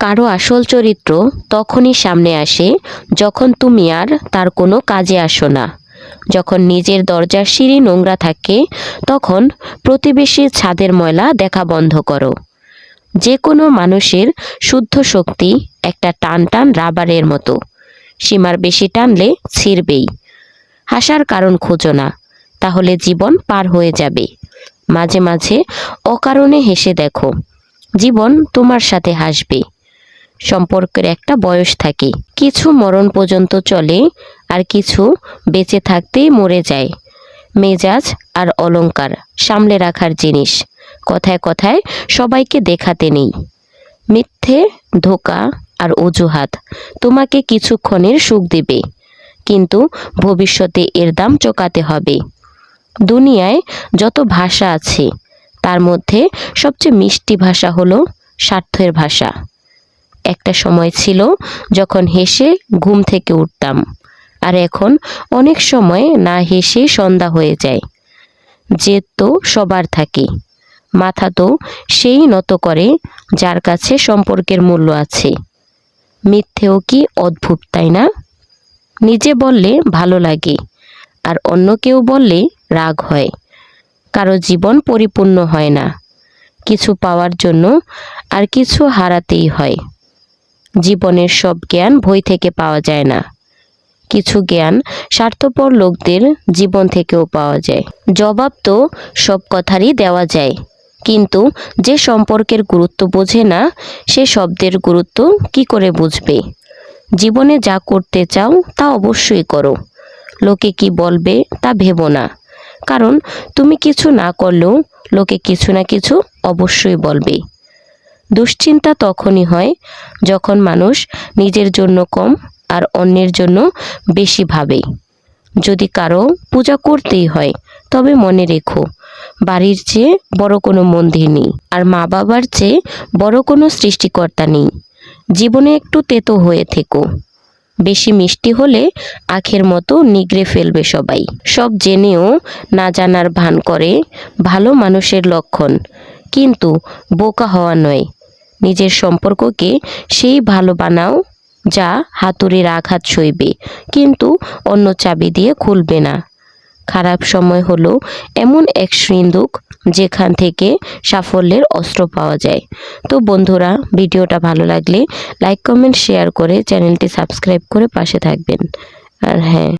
কারো আসল চরিত্র তখনই সামনে আসে যখন তুমি আর তার কোনো কাজে আসো না। যখন নিজের দরজার সিঁড়ি নোংরা থাকে তখন প্রতিবেশীর ছাদের ময়লা দেখা বন্ধ করো। যে কোনো মানুষের শুদ্ধ শক্তি একটা টান টান রাবারের মতো, সীমার বেশি টানলে ছিঁড়বেই। হাসার কারণ খোঁজো না, তাহলে জীবন পার হয়ে যাবে। মাঝে মাঝে অকারণে হেসে দেখো, জীবন তোমার সাথে হাসবে। সম্পর্কের একটা বয়স থাকে, কিছু মরণ পর্যন্ত চলে আর কিছু বেঁচে থাকতেই মরে যায়। মেজাজ আর অলংকার সামলে রাখার জিনিস, কথায় কথায় সবাইকে দেখাতে নেই। মিথ্যে, ধোঁকা আর অজুহাত তোমাকে কিছুক্ষণের সুখ দেবে, কিন্তু ভবিষ্যতে এর দাম চোকাতে হবে। দুনিয়ায় যত ভাষা আছে তার মধ্যে সবচেয়ে মিষ্টি ভাষা হলো স্বার্থের ভাষা। একটা সময় ছিল যখন হেসে ঘুম থেকে উঠতাম, আর এখন অনেক সময় না হেসে সন্ধ্যা হয়ে যায়। জেদ তো সবার থাকে, মাথা তো সেই নত করে যার কাছে সম্পর্কের মূল্য আছে। মিথ্যেও কি অদ্ভুত, তাই না? নিজে বললে ভালো লাগে আর অন্য কেউ বললে রাগ হয়। কারো জীবন পরিপূর্ণ হয় না, কিছু পাওয়ার জন্য আর কিছু হারাতেই হয়। জীবনের সব জ্ঞান বই থেকে পাওয়া যায় না, কিছু জ্ঞান স্বার্থপর লোকদের জীবন থেকেও পাওয়া যায়। জবাব তো সব কথারই দেওয়া যায়, কিন্তু যে সম্পর্কের গুরুত্ব বোঝে না সে শব্দের গুরুত্ব কি করে বুঝবে? জীবনে যা করতে চাও তা অবশ্যই করো, লোকে কি বলবে তা ভেবো না, কারণ তুমি কিছু না করলেও লোকে কিছু না কিছু অবশ্যই বলবে। দুশ্চিন্তা তখনই হয় যখন মানুষ নিজের জন্য কম আর অন্যের জন্য বেশি ভাবে। যদি কারো পূজা করতেই হয় তবে মনে রেখো, বাড়ির চেয়ে বড় কোনো মন্দির নেই, আর মা বাবার চেয়ে বড় কোনো সৃষ্টিকর্তা নেই। জীবনে একটু তেতো হয়ে থেকো, বেশি মিষ্টি হলে আখের মতো নিগড়ে ফেলবে সবাই। সব জেনেও না জানার ভান করে ভালো মানুষের লক্ষণ, কিন্তু বোকা হওয়া নয়। নিজের সম্পর্ককে সেই ভালো বানাও যা হাতুড়ির আঘাত সইবে, কিন্তু অন্য চাবি দিয়ে খুলবে না। খারাপ সময় হলো এমন এক সিন্দুক যেখান থেকে সাফল্যের অস্ত্র পাওয়া যায়। তো বন্ধুরা, ভিডিওটা ভালো লাগলে লাইক, কমেন্ট, শেয়ার করে চ্যানেলটি সাবস্ক্রাইব করে পাশে থাকবেন। আর হ্যাঁ,